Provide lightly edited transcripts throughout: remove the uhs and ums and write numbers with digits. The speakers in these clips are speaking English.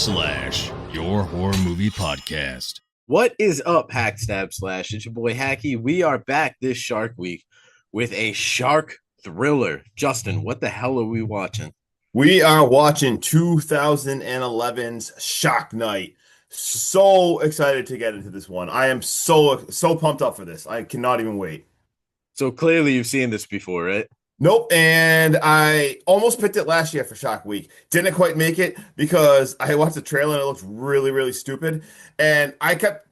your horror movie podcast. What is up, Hack Stab Slash? It's your boy Hacky. We are back this Shark Week with a shark thriller. Justin, what the hell are we watching? We are watching 2011's Shark Night. So excited to get into this one. I am so pumped up for this. I cannot even wait. So clearly you've seen this before, right? Nope, and I almost picked it last year for Shark Week. Didn't quite make it because I watched the trailer and it looks really, really stupid. And I kept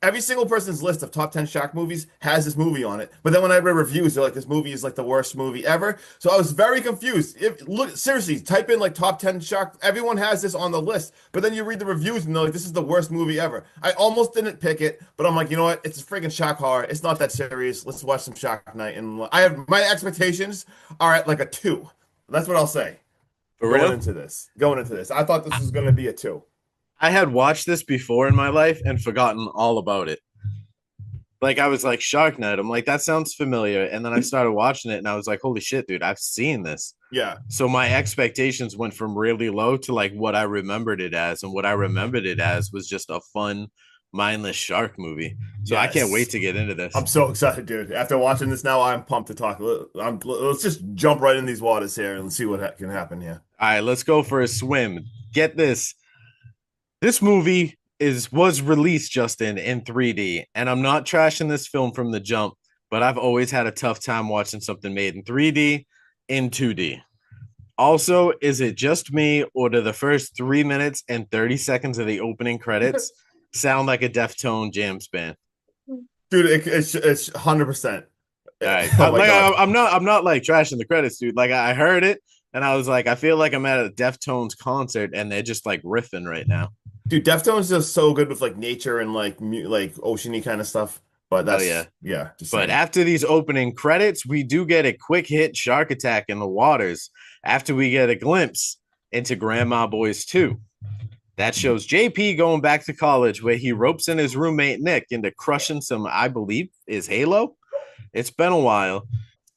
every single person's list of top 10 shark movies has this movie on it. But then when I read reviews, they're like, this movie is like the worst movie ever. So I was very confused. Look, seriously, type in like top 10 shark. Everyone has this on the list. But then you read the reviews and they're like, this is the worst movie ever. I almost didn't pick it, but I'm like, you know what? It's a freaking shark horror. It's not that serious. Let's watch some Shark Night. And I have my expectations are at like a 2. That's what I'll say. For Going real? into this. I thought this was going to be a 2. I had watched this before in my life and forgotten all about it. Like, I was like, Shark Night. I'm like, that sounds familiar. And then I started watching it and I was like, holy shit, dude, I've seen this. Yeah. So my expectations went from really low to like what I remembered it as. And what I remembered it as was just a fun, mindless shark movie. So I can't wait to get into this. I'm so excited, dude. After watching this now, I'm pumped to talk. Let's just jump right in these waters here and see what can happen here. All right, let's go for a swim. Get this. This movie was released, Justin, in 3D. And I'm not trashing this film from the jump, but I've always had a tough time watching something made in 3D in 2D. Also, is it just me, or do the first 3 minutes and 30 seconds of the opening credits sound like a Deftone jams band? Dude, it's 100%. All right. Oh I'm not like trashing the credits, dude. Like, I heard it and I was like, I feel like I'm at a Deftones concert and they're just like riffing right now. Dude, Deftones is so good with like nature and like oceany kind of stuff. But that's yeah. But after these opening credits, we do get a quick hit shark attack in the waters after we get a glimpse into Grandma Boys 2. That shows JP going back to college where he ropes in his roommate Nick into crushing some, I believe, is Halo. It's been a while,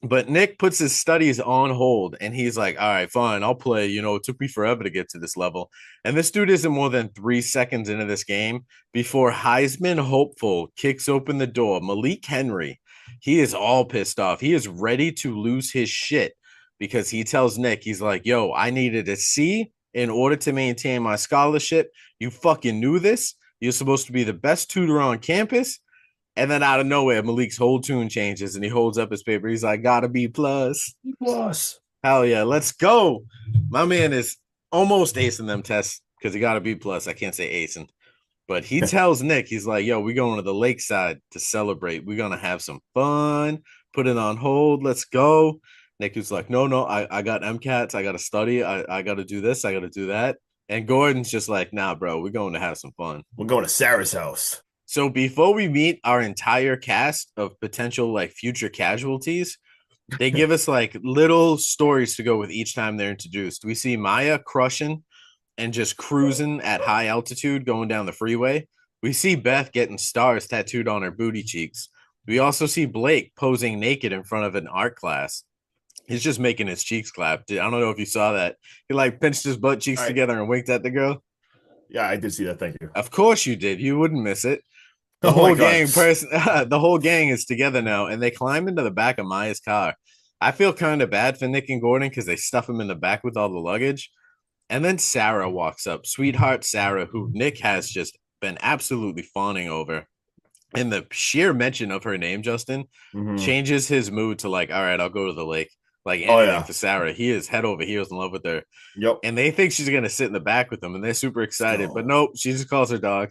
but Nick puts his studies on hold and he's like, all right, fine, I'll play. You know, it took me forever to get to this level. And this dude isn't more than 3 seconds into this game before Heisman hopeful kicks open the door. Malik Henry, he is all pissed off. He is ready to lose his shit because he tells Nick, he's like, yo, I needed a C in order to maintain my scholarship. You fucking knew this. You're supposed to be the best tutor on campus. And then out of nowhere, Malik's whole tune changes and he holds up his paper. He's like, got a B+. B+. Hell yeah, let's go. My man is almost acing them tests because he got a B+. I can't say acing. But he tells Nick, he's like, yo, we're going to the lakeside to celebrate. We're going to have some fun. Put it on hold. Let's go. Nick was like, no, I got MCATs. I got to study. I got to do this. I got to do that. And Gordon's just like, nah, bro, we're going to have some fun. We're going to Sarah's house. So before we meet our entire cast of potential like future casualties, they give us like little stories to go with each time they're introduced. We see Maya crushing and just cruising at high altitude going down the freeway. We see Beth getting stars tattooed on her booty cheeks. We also see Blake posing naked in front of an art class. He's just making his cheeks clap. I don't know if you saw that. He like pinched his butt cheeks together and winked at the girl. Yeah, I did see that. Thank you. Of course you did. You wouldn't miss it. The whole gang is together now, and they climb into the back of Maya's car. I feel kind of bad for Nick and Gordon because they stuff him in the back with all the luggage. And then Sarah walks up, sweetheart Sarah, who Nick has just been absolutely fawning over. And the sheer mention of her name, Justin, changes his mood to like, all right, I'll go to the lake. Like anything for Sarah. He is head over heels in love with her. Yep. And they think she's going to sit in the back with them, and they're super excited. But nope, she just calls her dog.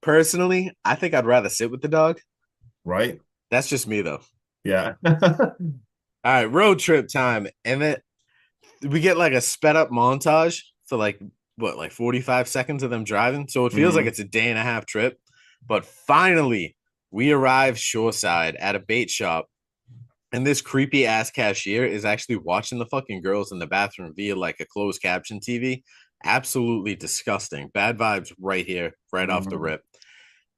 Personally, I think I'd rather sit with the dog. Right. That's just me, though. Yeah. All right, road trip time. And then we get like a sped up montage for like 45 seconds of them driving. So it feels like it's a day and a half trip. But finally, we arrive shoreside at a bait shop. And this creepy ass cashier is actually watching the fucking girls in the bathroom via like a closed caption TV. Absolutely disgusting. Bad vibes right here, right off the rip.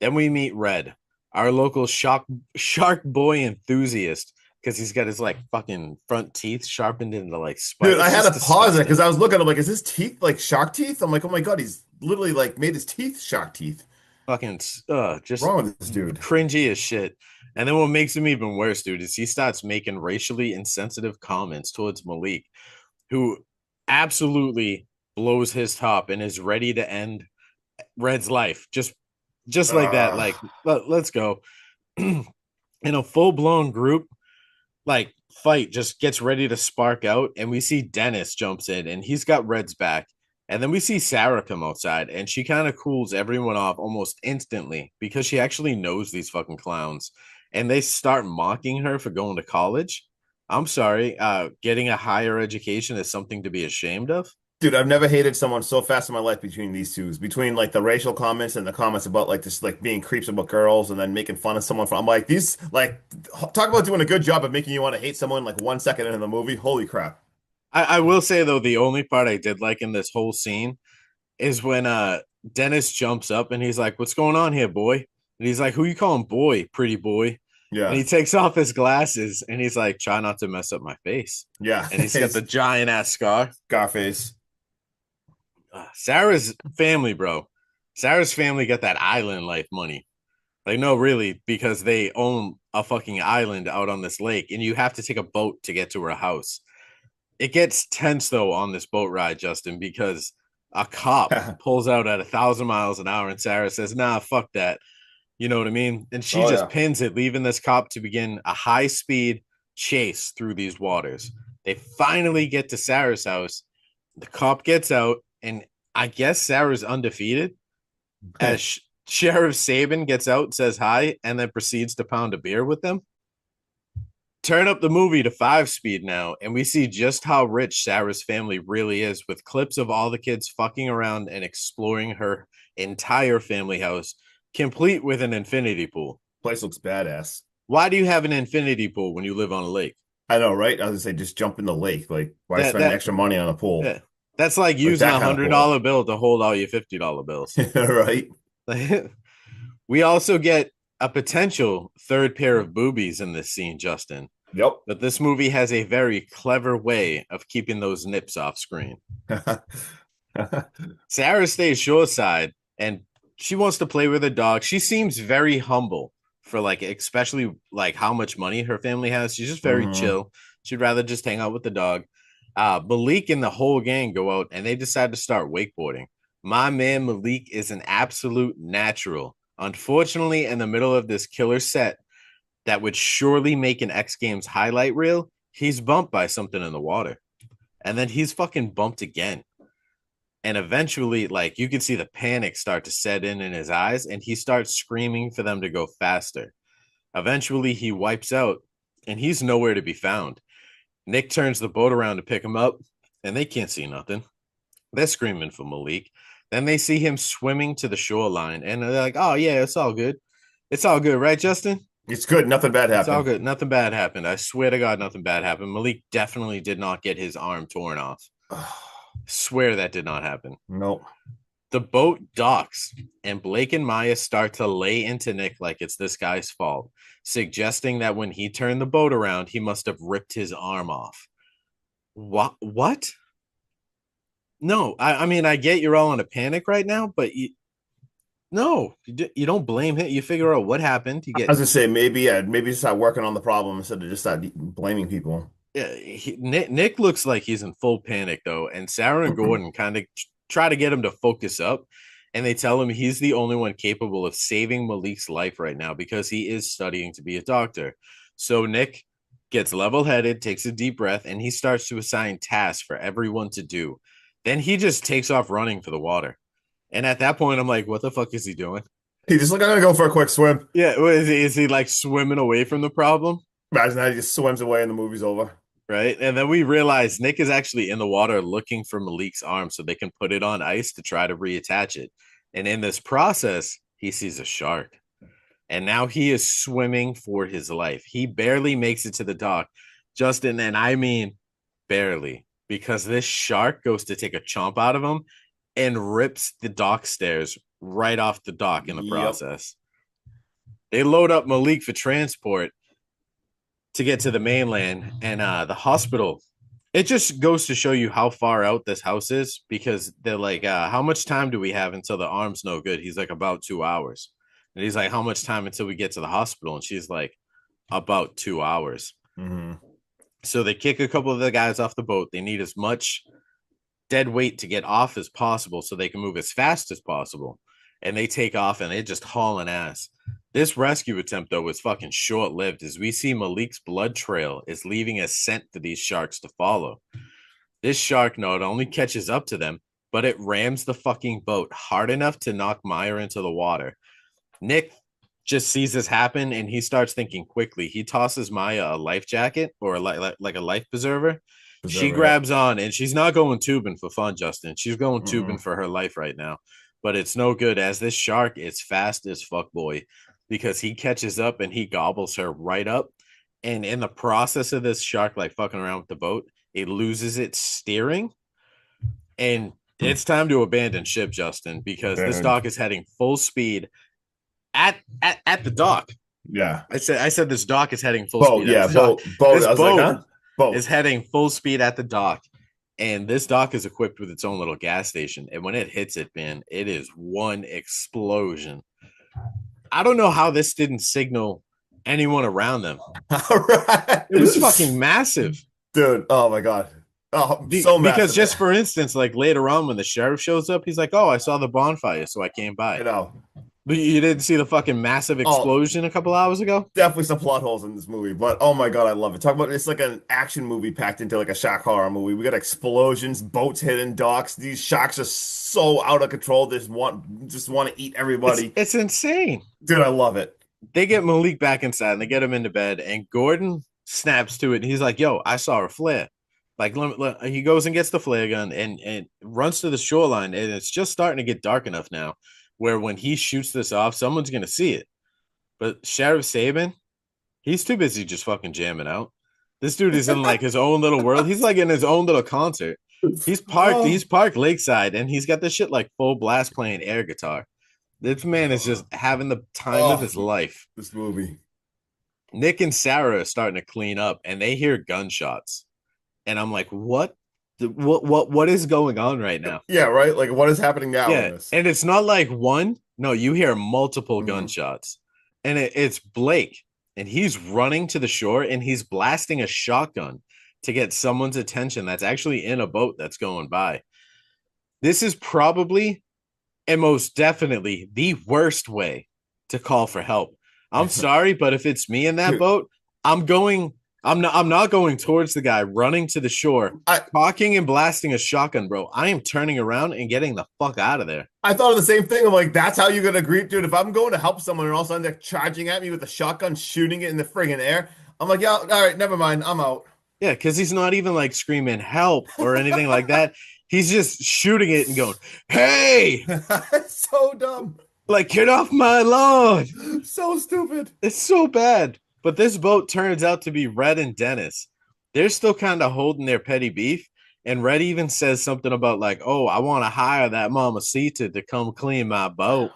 Then we meet Red, our local shark boy enthusiast, because he's got his like fucking front teeth sharpened into like spikes. Dude, I had to pause it because I was looking. I'm like, is his teeth like shark teeth? I'm like, oh my god, he's literally like made his teeth shark teeth. Fucking What's just wrong with this dude? cringy as shit. And then what makes him even worse, dude, is he starts making racially insensitive comments towards Malik, who absolutely blows his top and is ready to end Red's life. Just like that. Uh, Like, let's go. In a full-blown group, like fight just gets ready to spark out, and we see Dennis jumps in and he's got Red's back. And then we see Sarah come outside and she kind of cools everyone off almost instantly because she actually knows these fucking clowns. And they start mocking her for going to college. I'm sorry, getting a higher education is something to be ashamed of. Dude, I've never hated someone so fast in my life between these two. Between like the racial comments and the comments about like just like being creeps about girls and then making fun of someone. I'm like, these like talk about doing a good job of making you want to hate someone like 1 second into the movie. Holy crap. I will say though, the only part I did like in this whole scene is when Dennis jumps up and he's like, "What's going on here, boy?" And he's like, "Who you calling boy, pretty boy?" And Yeah. he takes off his glasses and he's like, "Try not to mess up my face." Yeah. And he's got the giant ass scar. Scarface. Sarah's family, bro. Sarah's family got that island life money. Like, no, really, because they own a fucking island out on this lake, and you have to take a boat to get to her house. It gets tense though on this boat ride, Justin, because a cop pulls out at 1,000 miles an hour, and Sarah says, "Nah, fuck that." You know what I mean? And she Oh just yeah. pins it, leaving this cop to begin a high speed chase through these waters. They finally get to Sarah's house. The cop gets out, and I guess Sarah's undefeated as Sheriff Sabin gets out, says hi, and then proceeds to pound a beer with them. Turn up the movie to 5 speed now, and we see just how rich Sarah's family really is with clips of all the kids fucking around and exploring her entire family house, complete with an infinity pool. Place looks badass. Why do you have an infinity pool when you live on a lake? I know, right? I was gonna say just jump in the lake. Like, why That spend that extra money on a pool? yeah, that's like Like using that a kind of hundred pool. dollar bill to hold all your $50 bills. Right? We also get a potential third pair of boobies in this scene, Justin. Yep. But this movie has a very clever way of keeping those nips off screen. Sarah stays shoreside and she wants to play with her dog. She seems very humble for like, especially like how much money her family has. She's just very Mhm. chill. She'd rather just hang out with the dog. Malik and the whole gang go out and they decide to start wakeboarding. My man Malik is an absolute natural. Unfortunately, in the middle of this killer set that would surely make an X Games highlight reel, he's bumped by something in the water. And then he's fucking bumped again. And eventually, like, you can see the panic start to set in his eyes, and he starts screaming for them to go faster. Eventually, he wipes out, and he's nowhere to be found. Nick turns the boat around to pick him up, and they can't see nothing. They're screaming for Malik. Then they see him swimming to the shoreline, and they're like, "Oh yeah, it's all good. It's all good, right, Justin? It's good. Nothing bad It's all happened. good. Nothing bad happened. I swear to God, nothing bad happened. Malik definitely did not get his arm torn off. Swear that did not happen." Nope. The boat docks, and Blake and Maya start to lay into Nick like it's this guy's fault, suggesting that when he turned the boat around, he must have ripped his arm off. What? No, I mean, I get you're all in a panic right now, but no, you don't blame him. You figure out what happened. You I get was gonna say maybe, yeah, maybe start working on the problem instead of just start blaming people. yeah, Nick looks like he's in full panic though, and Sarah and Gordon kind of try to get him to focus up, and they tell him he's the only one capable of saving Malik's life right now because he is studying to be a doctor. So Nick gets level-headed, takes a deep breath, and he starts to assign tasks for everyone to do. Then he just takes off running for the water. And at that point, I'm like, what the fuck is he doing? He just like, I'm gonna go for a quick swim. Yeah, is he like swimming away from the problem? Imagine that he just swims away and the movie's over. Right. And then we realize Nick is actually in the water looking for Malik's arm so they can put it on ice to try to reattach it. And in this process, he sees a shark. And now he is swimming for his life. He barely makes it to the dock, Justin. And I mean, barely, because this shark goes to take a chomp out of him and rips the dock stairs right off the dock in the Yep. process. They load up Malik for transport to get to the mainland, and the hospital It just goes to show you how far out this house is because they're like, how much time do we have until the arm's no good? He's like, about 2 hours. And he's like, how much time until we get to the hospital? And she's like, about 2 hours. Mm-hmm. So they kick a couple of the guys off the boat. They need as much dead weight to get off as possible so they can move as fast as possible. And they take off and they just hauling ass. This rescue attempt, though, was fucking short lived as we see Malik's blood trail is leaving a scent for these sharks to follow. This shark not only catches up to them, but it rams the fucking boat hard enough to knock Meyer into the water. Nick just sees this happen and he starts thinking quickly. He tosses Maya a life jacket or like a life preserver. She grabs on and she's not going tubing for fun, Justin. She's going tubing for her life right now. But it's no good as this shark is fast as fuck, boy, because he catches up and he gobbles her right up. And in the process of this shark like fucking around with the boat, it loses its steering. And it's time to abandon ship, Justin, because this dock is heading full speed at the dock. Yeah. I said this dock is heading full speed. Yeah, boat. This boat like, huh? Boat is heading full speed at the dock. And this dock is equipped with its own little gas station. And when it hits it, man, it is one explosion. I don't know how this didn't signal anyone around them. Right. It was fucking massive. Dude, oh my God. Oh, so massive. Because just for instance, like later on when the sheriff shows up, he's like, oh, I saw the bonfire, so I came by. You know. But you didn't see the fucking massive explosion a couple hours ago? Definitely some plot holes in this movie, but oh my God, I love it. Talk about it's like an action movie packed into like a shark horror movie. We got explosions, boats hitting docks. These sharks are so out of control. They just want to eat everybody. It's insane. Dude, I love it. They get Malik back inside and they get him into bed, and Gordon snaps to it and he's like, yo, I saw a flare. Like he goes and gets the flare gun and runs to the shoreline, and it's just starting to get dark enough now where when he shoots this off, someone's going to see it. But Sheriff Sabin, he's too busy just fucking jamming out. This dude is in like his own little world. He's like in his own little concert. He's parked lakeside, and he's got this shit like full blast playing air guitar. This man is just having the time of his life. This movie. Nick and Sarah are starting to clean up, and they hear gunshots. And I'm like, what is going on right now? Yeah, right. Like, what is happening now? Yeah, and it's not like one. No, you hear multiple gunshots, and it's Blake, and he's running to the shore, and he's blasting a shotgun to get someone's attention that's actually in a boat that's going by. This is probably and most definitely the worst way to call for help. I'm sorry, but if it's me in that boat, I'm not going towards the guy running to the shore, talking and blasting a shotgun, bro. I am turning around and getting the fuck out of there. I thought of the same thing. I'm like, that's how you're gonna greet, dude. If I'm going to help someone and all of a sudden they're charging at me with a shotgun, shooting it in the friggin' air, I'm like, yeah, all right, never mind, I'm out. Yeah, because he's not even like screaming help or anything like that. He's just shooting it and going, hey! It's so dumb. Like, get off my lawn. So stupid. It's so bad. But this boat turns out to be Red and Dennis. They're still kind of holding their petty beef. And Red even says something about like, oh, I want to hire that mamacita to come clean my boat.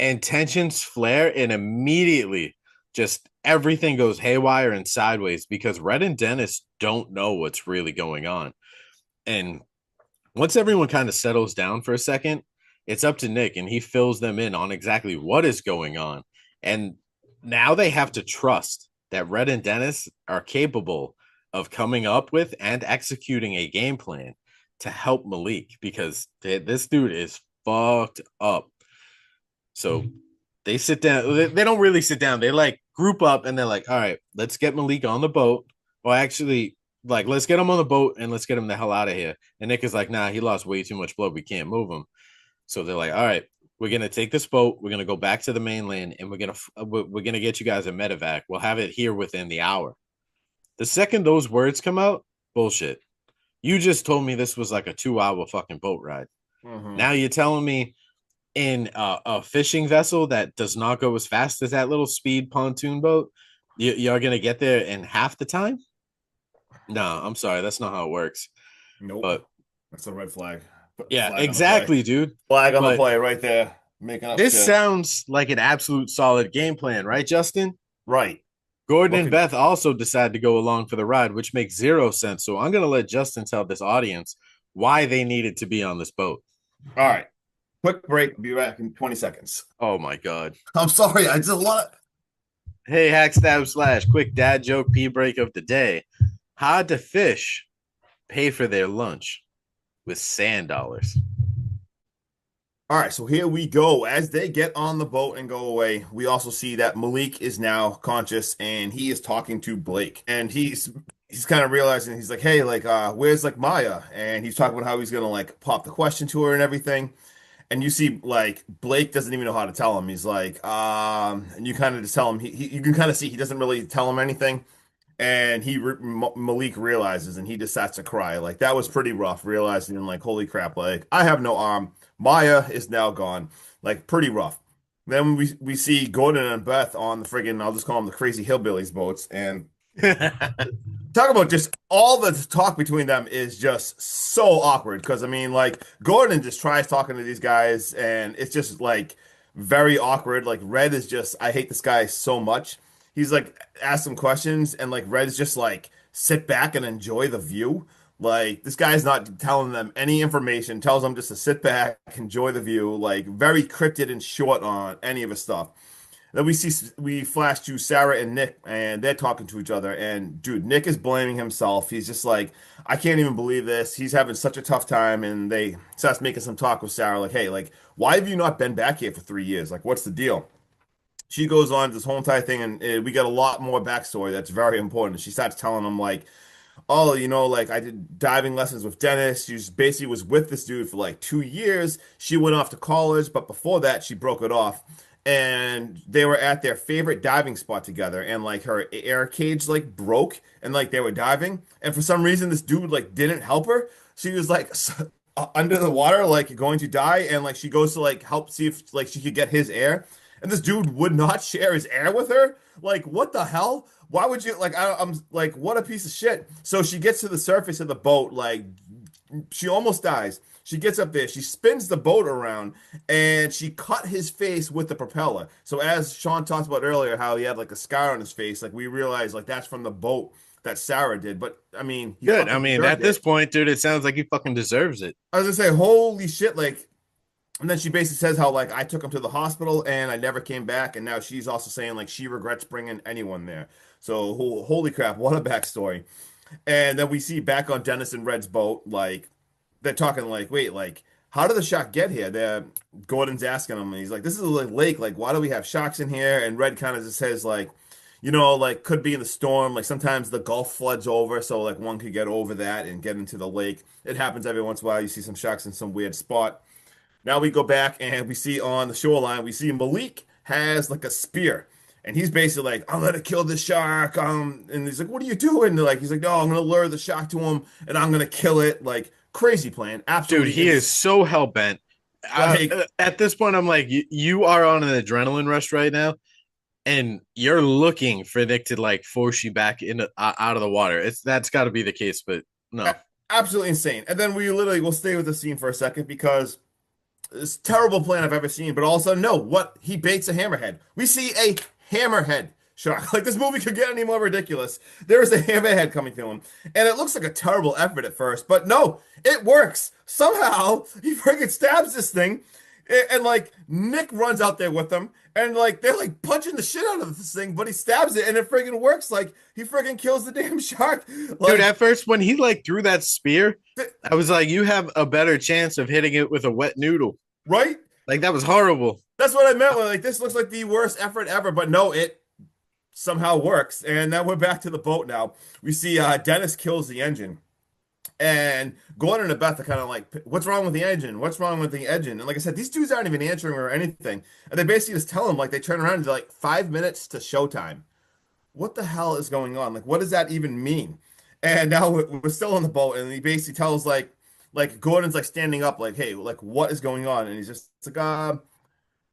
And tensions flare, and immediately just everything goes haywire and sideways because Red and Dennis don't know what's really going on. And once everyone kind of settles down for a second, it's up to Nick, and he fills them in on exactly what is going on. And now they have to trust that Red and Dennis are capable of coming up with and executing a game plan to help Malik because this dude is fucked up. So they sit down. They don't really sit down. They like group up and they're like, all right, let's get Malik on the boat. Or actually, like, let's get him on the boat and let's get him the hell out of here. And Nick is like, nah, he lost way too much blood. We can't move him. So they're like, all right, we're going to take this boat. We're going to go back to the mainland and we're going to get you guys a medevac. We'll have it here within the hour. The second those words come out, bullshit. You just told me this was like a 2-hour fucking boat ride. Mm-hmm. Now you're telling me in a fishing vessel that does not go as fast as that little speed pontoon boat, you're going to get there in half the time? No, I'm sorry. That's not how it works. Nope. But that's a red flag. Yeah, flag exactly, dude. Flag on the play right there. Making up this shit. Sounds like an absolute solid game plan, right, Justin? Right. Gordon What and could Beth also decide to go along for the ride, which makes zero sense. So I'm going to let Justin tell this audience why they needed to be on this boat. All right. Quick break. Be back in 20 seconds. Oh my God. I'm sorry. I just a lot. Hey, hack stab slash quick dad joke pee break of the day. How to fish pay for their lunch with sand dollars. All right, so here we go. As they get on the boat and go away, we also see that Malik is now conscious and he is talking to Blake. And he's kind of realizing he's like, hey, like, where's like Maya? And he's talking about how he's gonna like pop the question to her and everything. And you see like Blake doesn't even know how to tell him. He's like, and you kind of just tell him you can kind of see he doesn't really tell him anything. And Malik realizes and he just starts to cry. Like that was pretty rough, realizing like, holy crap, like I have no arm. Maya is now gone. Like pretty rough. Then we see Gordon and Beth on the friggin' I'll just call them the crazy hillbillies boats. And talk about just all the talk between them is just so awkward. Because I mean, like Gordon just tries talking to these guys and it's just like very awkward. Like Red is just I hate this guy so much. He's like ask some questions and like Red's just like sit back and enjoy the view. Like this guy's not telling them any information, tells them just to sit back, enjoy the view, like very cryptic and short on any of his stuff. Then we flash to Sarah and Nick and they're talking to each other and dude, Nick is blaming himself. He's just like, I can't even believe this. He's having such a tough time and they starts making some talk with Sarah like, hey, like why have you not been back here for 3 years? Like what's the deal? She goes on this whole entire thing and we get a lot more backstory that's very important. She starts telling him like oh, like I did diving lessons with Dennis. She just basically was with this dude for like 2 years. She went off to college, but before that, she broke it off. And they were at their favorite diving spot together, and like her air cage like broke, and like they were diving, and for some reason this dude like didn't help her. She was like under the water, like going to die, and like she goes to like help see if like she could get his air, and this dude would not share his air with her. Like what the hell? Why would you like? I'm like, what a piece of shit. So she gets to the surface of the boat, like she almost dies. She gets up there, she spins the boat around, and she cut his face with the propeller. So as Sean talked about earlier, how he had like a scar on his face, like we realized like that's from the boat that Sarah did. But I mean, he Good. I fucking mean, deserved at this it. point, dude, it sounds like he fucking deserves it. I was gonna say, holy shit, like. And then she basically says how like I took him to the hospital and I never came back, and now she's also saying like she regrets bringing anyone there. So holy crap, what a backstory! And then we see back on Dennis and Red's boat, like they're talking like, wait, like how did the shark get here? Gordon's asking him, and he's like, this is a lake, like why do we have sharks in here? And Red kind of just says like, like could be in the storm, like sometimes the Gulf floods over, so like one could get over that and get into the lake. It happens every once in a while. You see some sharks in some weird spot. Now we go back and we see on the shoreline, we see Malik has like a spear. And he's basically like, I'm gonna kill the shark. And he's like, what are you doing? And like, he's like, no, I'm gonna lure the shark to him and I'm gonna kill it. Like, crazy plan. Dude, Absolutely. he is so hell bent. Like, At this point, I'm like, you are on an adrenaline rush right now, and you're looking for Nick to like force you back into out of the water. That's got to be the case, but no. absolutely insane. And then we literally will stay with the scene for a second because this terrible plan I've ever seen, but also no, what he baits a hammerhead. We see a hammerhead shark. Like this movie could get any more ridiculous. There is a hammerhead coming to him, and it looks like a terrible effort at first, but no, it works. Somehow he freaking stabs this thing, and like Nick runs out there with him, and like they're like punching the shit out of this thing, but he stabs it, and it freaking works. Like he freaking kills the damn shark. Like, Dude, at first when he like threw that spear, I was like, you have a better chance of hitting it with a wet noodle. right? Like that was horrible. That's what I meant. Like this looks like the worst effort ever, but no, it somehow works. And now we're back to the boat now. We see Dennis kills the engine. And Gordon and Beth are kind of like, what's wrong with the engine? What's wrong with the engine? And like I said, these dudes aren't even answering or anything. And they basically just tell him, like, they turn around and they're like, 5 minutes to showtime. What the hell is going on? Like, what does that even mean? And now we're still on the boat, and he basically tells, like Gordon's like standing up, like, hey, like, what is going on? And he's just like,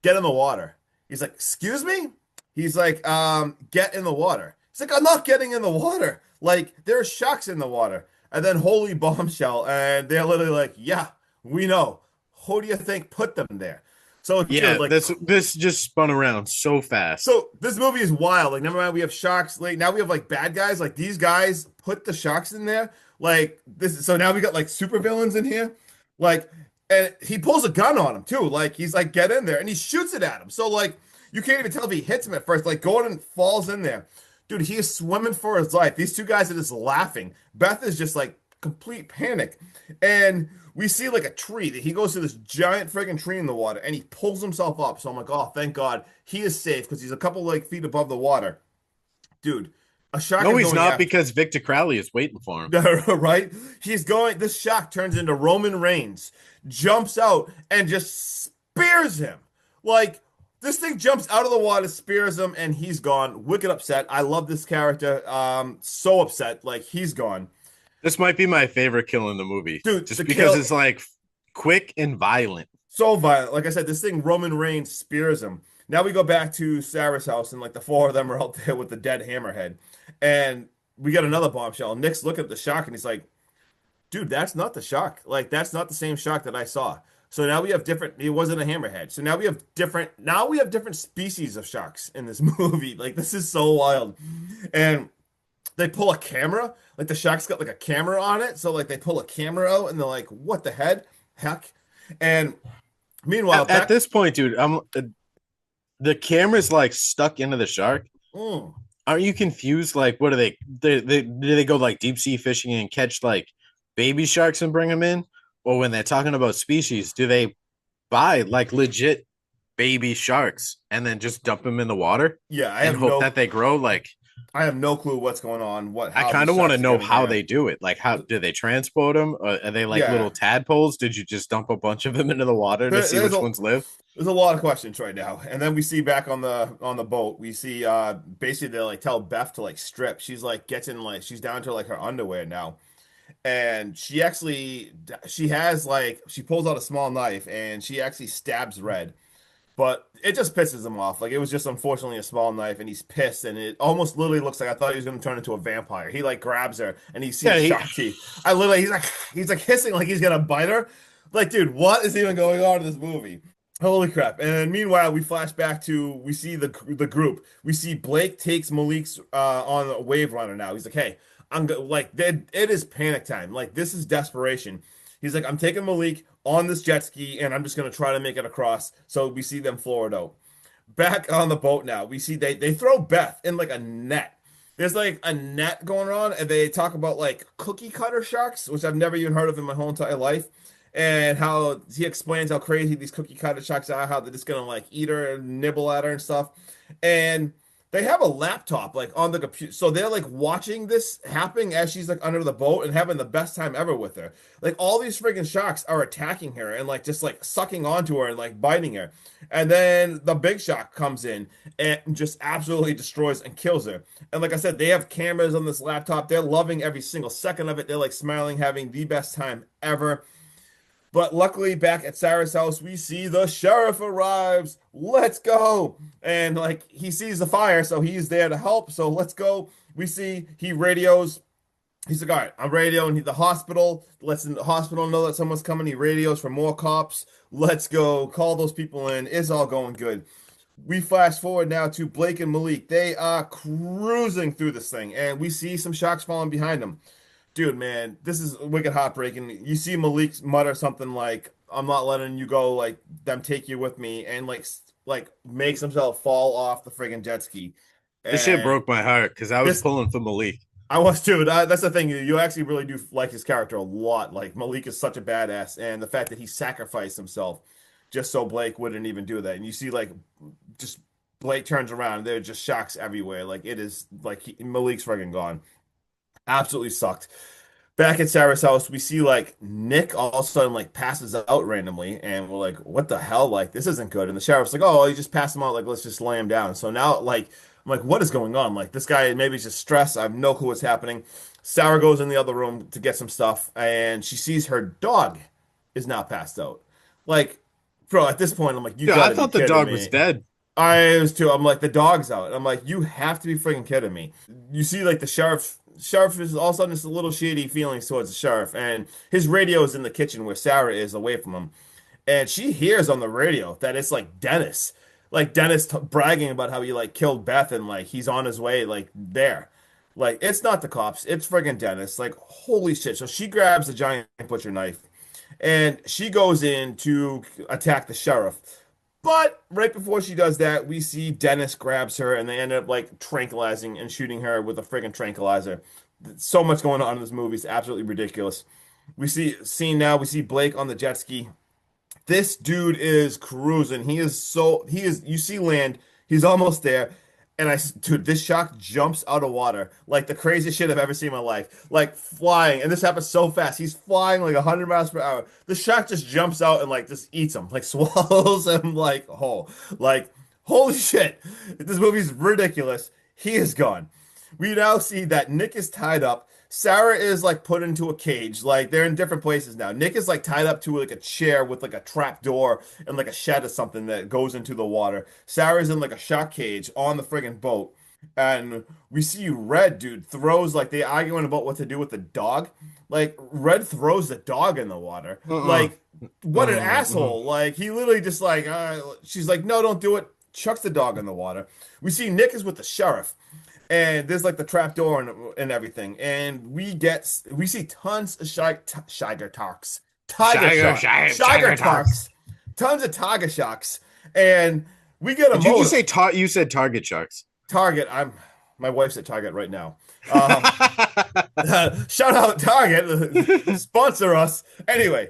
get in the water. He's like, excuse me? He's like, get in the water. He's like, I'm not getting in the water. Like, there are sharks in the water. And then holy bombshell. And they're literally like, yeah, we know. Who do you think put them there? So, dude, Yeah, like, this just spun around so fast. so this movie is wild. Like, never mind, we have sharks. Like, now we have like bad guys. Like, these guys put the sharks in there. Like, this. So now we got like supervillains in here. Like, and he pulls a gun on him too. Like, he's like, get in there, and he shoots it at him. So like, you can't even tell if he hits him at first. Like, Gordon falls in there. Dude, he is swimming for his life. These two guys are just laughing. Beth is just like complete panic. And we see like a tree that he goes to this giant friggin' tree in the water and he pulls himself up. So I'm like, oh, thank God he is safe because he's a couple like feet above the water. Dude, a shark No, is he's going not after, because Victor Crowley is waiting for him. right? He's going, this shark turns into Roman Reigns, jumps out and just spears him. Like, this thing jumps out of the water, spears him, and he's gone. Wicked upset. I love this character. So upset. Like, he's gone. This might be my favorite kill in the movie, Dude, just the because kill, it's like quick and violent. so violent. Like I said, this thing, Roman Reigns spears him. Now we go back to Sarah's house, and like the four of them are out there with the dead hammerhead. And we get another bombshell. Nick's looking at the shark, and he's like, dude, that's not the shark. Like, that's not the same shark that I saw. So now we have different, it wasn't a hammerhead. So now we have different species of sharks in this movie. Like, this is so wild. And they pull a camera, like the shark's got like a camera on it. So like they pull a camera out and they're like, what the heck? And meanwhile, At this point, dude, the camera's like stuck into the shark. Mm, Aren't you confused? Like, what are do they go like deep sea fishing and catch like baby sharks and bring them in? Or when they're talking about species, do they buy like legit baby sharks and then just dump them in the water yeah, and hope that they grow? Like, I have no clue what's going on. I How kind these of want to sharks know get in how there. they do it. Like, how do they transport them? Are they like Yeah. little tadpoles? Did you just dump a bunch of them into the water to see There's which a ones live? there's a lot of questions right now. And then we see back on the boat, we see basically they like tell Beth to like strip. She's like getting like she's down to like her underwear now. And she has like she pulls out a small knife and she actually stabs Red. But it just pisses him off. Like it was just unfortunately a small knife, and he's pissed, and it almost literally looks like I thought he was gonna turn into a vampire. He like grabs her, and he Yeah, sees shark teeth. I literally, he's like hissing like he's gonna bite her. Like, dude, what is even going on in this movie? Holy crap! And meanwhile, we flash back to we see the group. We see Blake takes Malik's on a wave runner now. He's like, hey, like it is panic time. Like this is desperation. He's like, I'm taking Malik on this jet ski and I'm just going to try to make it across. So we see them floor it out. Back on the boat now, we see they throw Beth in like a net. There's like a net going on, and they talk about like cookie cutter sharks, which I've never even heard of in my whole entire life. And how he explains how crazy these cookie cutter sharks are, how they're just gonna like eat her and nibble at her and stuff. And they have a laptop like on the computer, so they're like watching this happening as she's like under the boat and having the best time ever with her. Like all these friggin' sharks are attacking her and like just like sucking onto her and like biting her. And then the big shark comes in and just absolutely destroys and kills her. And like I said, they have cameras on this laptop. They're loving every single second of it. They're like smiling, having the best time ever. But luckily, back at Sarah's house, we see the sheriff arrives. Let's go. And like he sees the fire, so he's there to help. So let's go. We see he radios. He's like, all right, I'm radioing the hospital. Lets the hospital know that someone's coming. He radios for more cops. Let's go. Call those people in. It's all going good. We flash forward now to Blake and Malik. They are cruising through this thing, and we see some sharks falling behind them. Dude, man, this is wicked heartbreaking. You see Malik mutter something like, "I'm not letting you go," like them take you with me, and like makes himself fall off the friggin' jet ski. This shit And broke my heart because I was this, pulling for Malik. I was too. That's the thing. You actually really do like his character a lot. Like Malik is such a badass, and the fact that he sacrificed himself just so Blake wouldn't even do that. And you see, like, just Blake turns around, and there are just shocks everywhere. Like it is like Malik's friggin' gone. Absolutely sucked. Back at Sarah's house, we see like Nick all of a sudden like passes out randomly, and we're like, "What the hell? Like this isn't good." And the sheriff's like, "Oh, you just passed him out. Like let's just lay him down." So now, like, I'm like, "What is going on? Like this guy maybe he's just stressed. I have no clue what's happening." Sarah goes in the other room to get some stuff, and she sees her dog is now passed out. Like, bro, at this point, I'm like, "You Yeah, I gotta be thought the kidding dog me." was dead. I was too. I'm like, the dog's out. I'm like, you have to be freaking kidding me. You see, like the sheriff is all of a sudden just a little shady feelings towards the sheriff, and his radio is in the kitchen where Sarah is away from him. and she hears on the radio that it's like Dennis. Like Dennis bragging about how he like killed Beth and like he's on his way like there. Like it's not the cops, it's friggin' Dennis. Like holy shit. So she grabs the giant butcher knife and she goes in to attack the sheriff. But right before she does that, we see Dennis grabs her and they end up like tranquilizing and shooting her with a friggin' tranquilizer. So much going on in this movie. It's absolutely ridiculous. We see scene now, we see Blake on the jet ski. This dude is cruising. You see land, he's almost there. And dude, this shark jumps out of water like the craziest shit I've ever seen in my life. Like flying, and this happens so fast. He's flying like 100 miles per hour. The shark just jumps out and like just eats him, like swallows him like whole. Like holy shit, this movie's ridiculous. He is gone. We now see that Nick is tied up. Sarah is like put into a cage. Like they're in different places now. Nick is like tied up to like a chair with like a trap door and like a shed or something that goes into the water. Sarah's in like a shark cage on the friggin' boat. And we see Red, dude, throws like they arguing about what to do with the dog. Like Red throws the dog in the water. Like what an asshole. Like he literally just like she's like, no, don't do it. Chucks the dog in the water. We see Nick is with the sheriff. And there's like the trap door and everything. And we see tons of tiger sharks. Tiger sharks. Tons of tiger sharks. And we get a Did you say you said target sharks? Target. My wife's at Target right now. Shout out Target. Sponsor us. Anyway,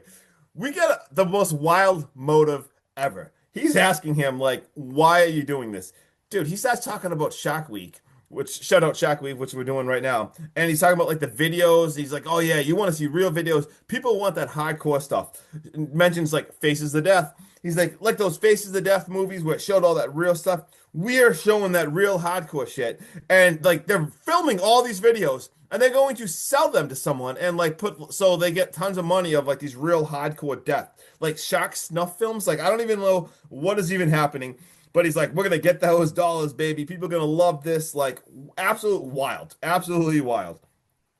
we get the most wild motive ever. He's asking him like, why are you doing this? Dude, he starts talking about Shark Week. Which shout out Shaq Weave, which we're doing right now. And he's talking about like the videos. He's like, oh yeah, you want to see real videos. People want that hardcore stuff. Mentions like Faces of Death. He's like those Faces of Death movies where it showed all that real stuff. We're showing that real hardcore shit. And like they're filming all these videos and they're going to sell them to someone and like so they get tons of money of like these real hardcore death. Like shark snuff films. Like I don't even know what is even happening. But he's like, we're going to get those dollars, baby. People are going to love this. Like, absolutely wild.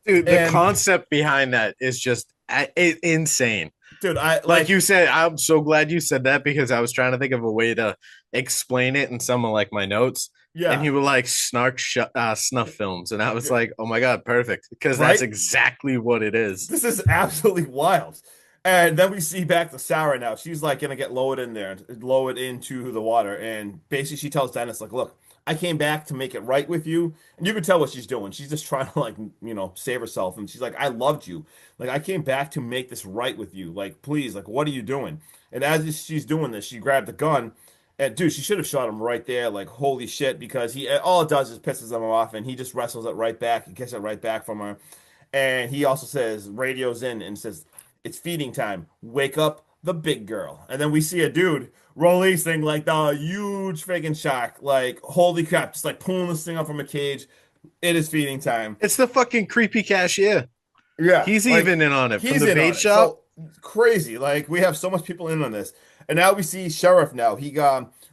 Dude, the concept behind that is just insane. Dude, like you said, I'm so glad you said that because I was trying to think of a way to explain it in some of like my notes. Yeah. And he would like snuff films. And I was like, oh my God, perfect. Because that's exactly what it is. This is absolutely wild. And then we see back to Sarah now. She's like gonna get lowered in there, lowered into the water, and basically she tells Dennis like, "Look, I came back to make it right with you." And you can tell what she's doing. She's just trying to like, save herself. And she's like, "I loved you. Like I came back to make this right with you. Like please, like what are you doing?" And as she's doing this, she grabbed the gun, and dude, she should have shot him right there. Like holy shit, because all it does is pisses him off, and he just wrestles it right back. He gets it right back from her, and he also says, radios in and says, it's feeding time. Wake up the big girl. And then we see a dude releasing like the huge friggin' shark. Like, holy crap. Just like pulling this thing up from a cage. It is feeding time. It's the fucking creepy cashier. Yeah. He's like, even in on it. From the bait shop. So, crazy. Like, we have so much people in on this. And now we see Sheriff now. He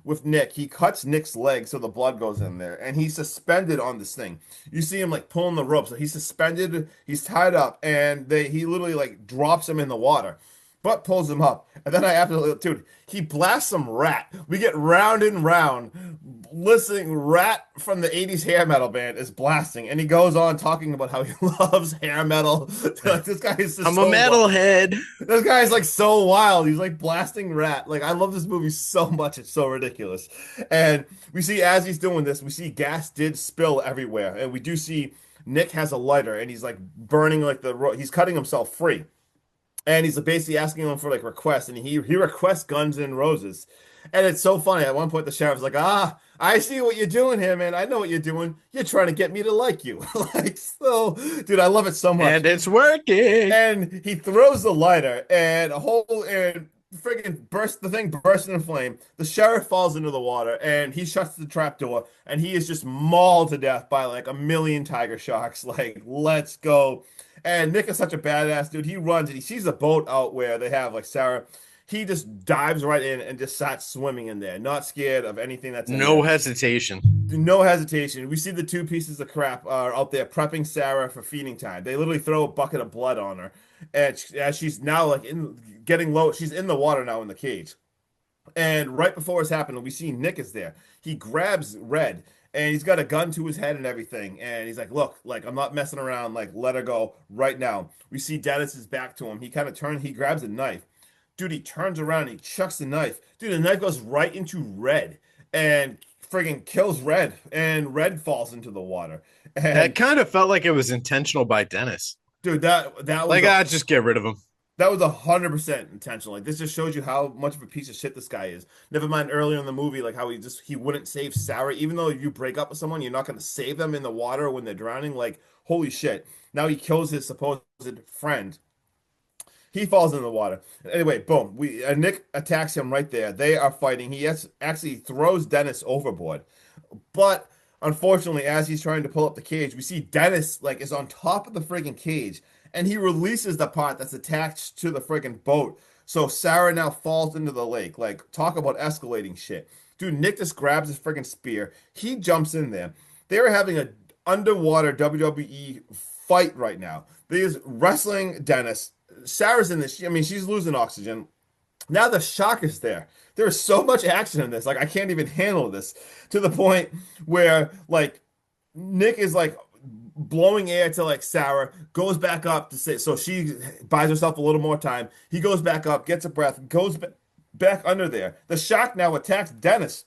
with Nick. He cuts Nick's leg so the blood goes in there. And he's suspended on this thing. You see him like pulling the rope. So he's suspended. He's tied up. And he literally like drops him in the water. But pulls him up. And then dude, he blasts some Rat. We get Round and Round. Listening, Rat from the 80s hair metal band is blasting. And he goes on talking about how he loves hair metal. Like, this guy is just I'm a metalhead. This guy is like so wild. He's like blasting Rat. Like, I love this movie so much. It's so ridiculous. And we see as he's doing this, we see gas did spill everywhere. And we do see Nick has a lighter and he's like burning like he's cutting himself free. And he's basically asking him for like requests, and he requests Guns N' Roses. And it's so funny. At one point, the sheriff's like, I see what you're doing here, man. I know what you're doing. You're trying to get me to like you. Like, so, dude, I love it so much. And it's working. And he throws the lighter, and friggin' the thing bursts into flame. The sheriff falls into the water, and he shuts the trap door, and he is just mauled to death by like a million tiger sharks. Like, let's go. And Nick is such a badass dude. He runs and he sees a boat out where they have like Sarah. He just dives right in and just starts swimming in there, not scared of anything that's in no there. hesitation. No hesitation. We see the two pieces of crap are out there prepping Sarah for feeding time. They literally throw a bucket of blood on her, and as she's now like getting low, she's in the water now in the cage. And right before it's happening, we see Nick is there. He grabs Red and he's got a gun to his head and everything. And he's like, look, like, I'm not messing around. Like, let her go right now. We see Dennis's back to him. He kind of turns, he grabs a knife. Dude, he turns around and he chucks the knife. Dude, the knife goes right into Red and friggin' kills Red. And Red falls into the water. That And kind of felt like it was intentional by Dennis. dude, that was Like, just get rid of him. that was 100% intentional. Like this just shows you how much of a piece of shit this guy is. Never mind earlier in the movie, like how he wouldn't save Sarah, even though you break up with someone, you're not going to save them in the water when they're drowning. Like holy shit! Now he kills his supposed friend. He falls in the water. Anyway, boom. Nick attacks him right there. They are fighting. He actually throws Dennis overboard, but unfortunately, as he's trying to pull up the cage, we see Dennis like is on top of the friggin' cage, and he releases the part that's attached to the friggin' boat. So Sarah now falls into the lake. Like, talk about escalating shit. Dude, Nick just grabs his friggin' spear. He jumps in there. They're having a underwater WWE fight right now. They're wrestling Dennis. Sarah's in this. I mean, she's losing oxygen. Now the shark is there. There's so much action in this. Like, I can't even handle this to the point where, like, Nick is like blowing air to like Sarah, goes back up to say, so she buys herself a little more time. He goes back up, gets a breath, goes back under there. The shark now attacks Dennis,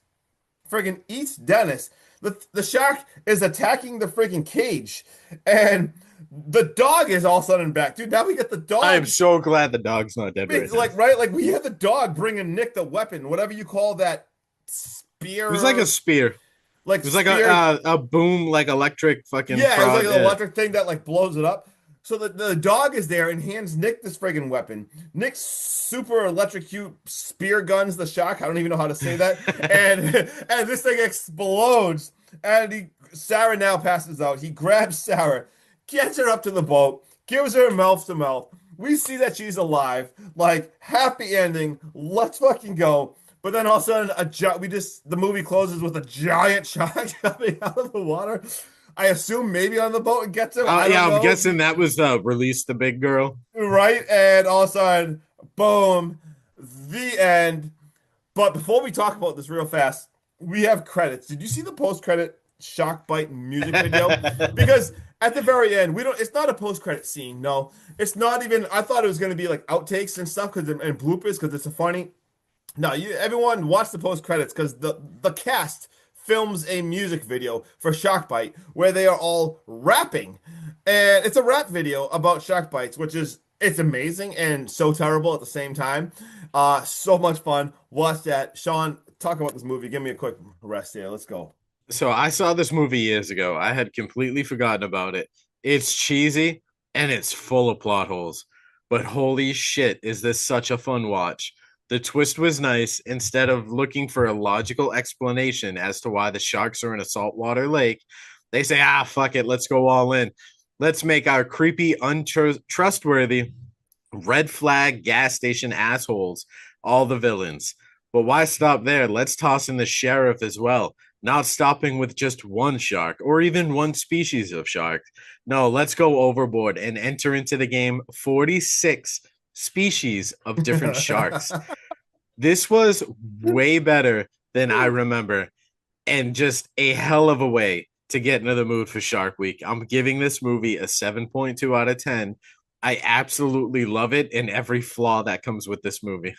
friggin' eats Dennis. The shark is attacking the friggin' cage, and the dog is all of a sudden back. Dude, now we get the dog. I am so glad the dog's not dead right now. Like, right? Like, we have the dog bringing Nick the weapon, whatever you call that spear. It was like a spear. Like It was like a boom, like electric fucking. yeah, it was like frog, an electric thing that like blows it up. So the dog is there and hands Nick this friggin' weapon. Nick super electrocute spear guns the shark. I don't even know how to say that. and this thing explodes. And Sarah now passes out. He grabs Sarah, gets her up to the boat, gives her mouth to mouth. We see that she's alive. Like, happy ending. Let's fucking go. But then all of a sudden, the movie closes with a giant shark coming out of the water. I assume maybe on the boat and gets him. I don't know. I'm guessing that was Release the Big Girl. Right? And all of a sudden, boom, the end. But before we talk about this real fast, we have credits. Did you see the post-credit shark bite music video? Because at the very end, it's not a post-credit scene. No, it's not even. I thought it was going to be like outtakes and stuff and bloopers because it's a funny. No, everyone watch the post credits because the cast films a music video for Shark Bite where they are all rapping, and it's a rap video about shark bites, it's amazing and so terrible at the same time. So much fun. Watch that. Sean, talk about this movie. Give me a quick rest here. Let's go. So I saw this movie years ago. I had completely forgotten about it. It's cheesy and it's full of plot holes, but holy shit, is this such a fun watch. The twist was nice. Instead of looking for a logical explanation as to why the sharks are in a saltwater lake, they say, fuck it, let's go all in. Let's make our creepy, untrustworthy, red flag gas station assholes all the villains. But why stop there? Let's toss in the sheriff as well. Not stopping with just one shark or even one species of shark. No, let's go overboard and enter into the game 46 species of different sharks. This was way better than I remember, and just a hell of a way to get into the mood for Shark Week. I'm giving this movie a 7.2 out of 10. I absolutely love it and every flaw that comes with this movie.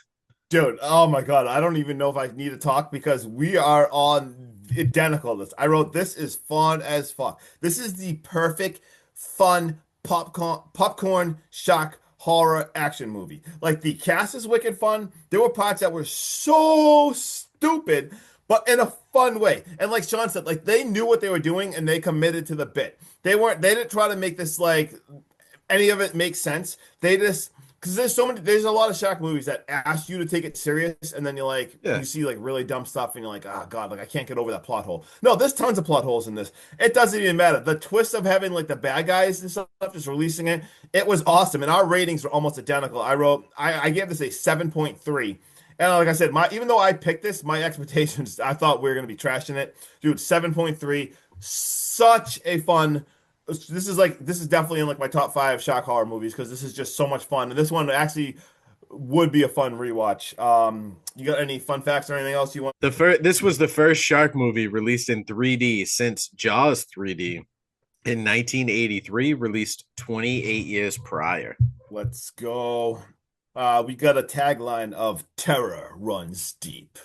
Dude, oh my God. I don't even know if I need to talk because we are on identical this. I wrote, this is fun as fuck. This is the perfect, fun popcorn shark horror action movie. Like, the cast is wicked fun. There were parts that were so stupid, but in a fun way. And like Sean said, like, they knew what they were doing and they committed to the bit. They didn't try to make this like any of it make sense. They just, because there's a lot of shark movies that ask you to take it serious, and then you see like really dumb stuff, and you're like, oh God, like I can't get over that plot hole. No, there's tons of plot holes in this. It doesn't even matter. The twist of having like the bad guys and stuff, just releasing it was awesome, and our ratings were almost identical. I gave this a 7.3, And like I said, even though I picked this, my expectations, I thought we were going to be trashing it. Dude, 7.3, such a fun. This is definitely in like my top five shock horror movies because this is just so much fun. And this one actually would be a fun rewatch. You got any fun facts or anything else you want? This was the first shark movie released in 3D since Jaws 3D in 1983, released 28 years prior. Let's go. We got a tagline of "Terror runs deep."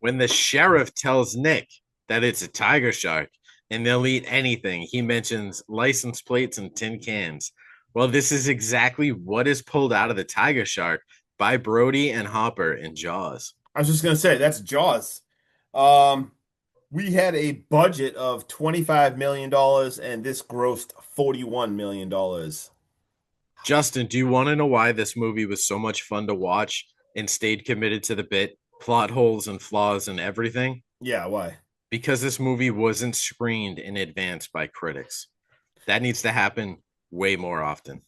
When the sheriff tells Nick that it's a tiger shark and they'll eat anything, he mentions license plates and tin cans. Well, this is exactly what is pulled out of the tiger shark by Brody and Hopper in Jaws. I was just gonna say that's Jaws. Um, we had a budget of $25 million and this grossed $41 million. Justin, do you want to know why this movie was so much fun to watch and stayed committed to the bit, plot holes and flaws and everything? Yeah, why? Because this movie wasn't screened in advance by critics. That needs to happen way more often.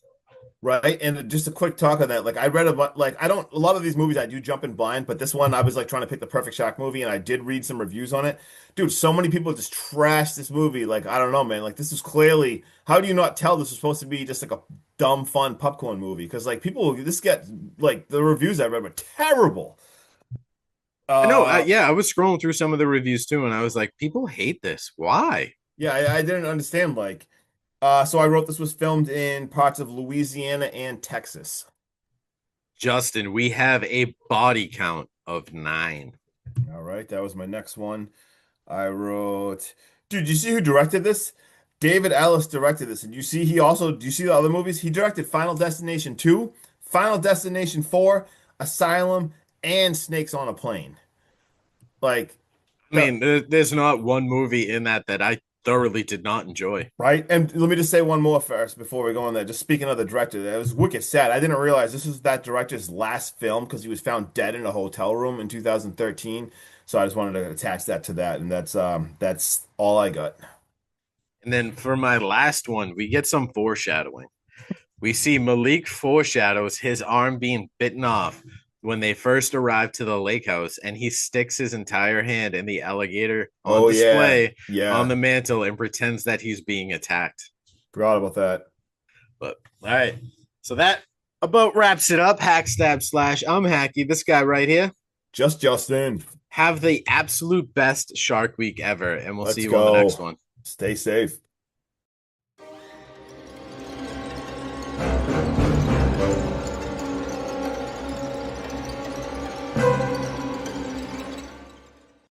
Right. And just a quick talk on that. Like I read about a lot of these movies I do jump in blind, but this one I was like trying to pick the perfect shock movie and I did read some reviews on it. Dude, so many people just trash this movie. Like, I don't know, man. Like this is clearly, how do you not tell this was supposed to be just like a dumb, fun popcorn movie? Because like this get like the reviews I read were terrible. Yeah, I was scrolling through some of the reviews too, and I was like, people hate this. Why? Yeah, I didn't understand. So I wrote this was filmed in parts of Louisiana and Texas. Justin, we have a body count of 9. All right, that was my next one. I wrote, dude, you see who directed this? David Ellis directed this. And do you see the other movies? He directed Final Destination 2, Final Destination 4, Asylum, and Snakes on a Plane. Like, I mean, there's not one movie in that I thoroughly did not enjoy. right? And let me just say one more first before we go on there. Just speaking of the director, it was wicked sad. I didn't realize this was that director's last film because he was found dead in a hotel room in 2013. So I just wanted to attach that to that, and that's all I got. And then for my last one, we get some foreshadowing. We see Malik foreshadows his arm being bitten off when they first arrive to the lake house, and he sticks his entire hand in the alligator on display on the mantle and pretends that he's being attacked. Forgot about that. But all right, so that about wraps it up. Hack, stab, slash. I'm Hacky. This guy right here. Just Justin. Have the absolute best Shark Week ever, and we'll Let's see you go. on the next one. Stay safe.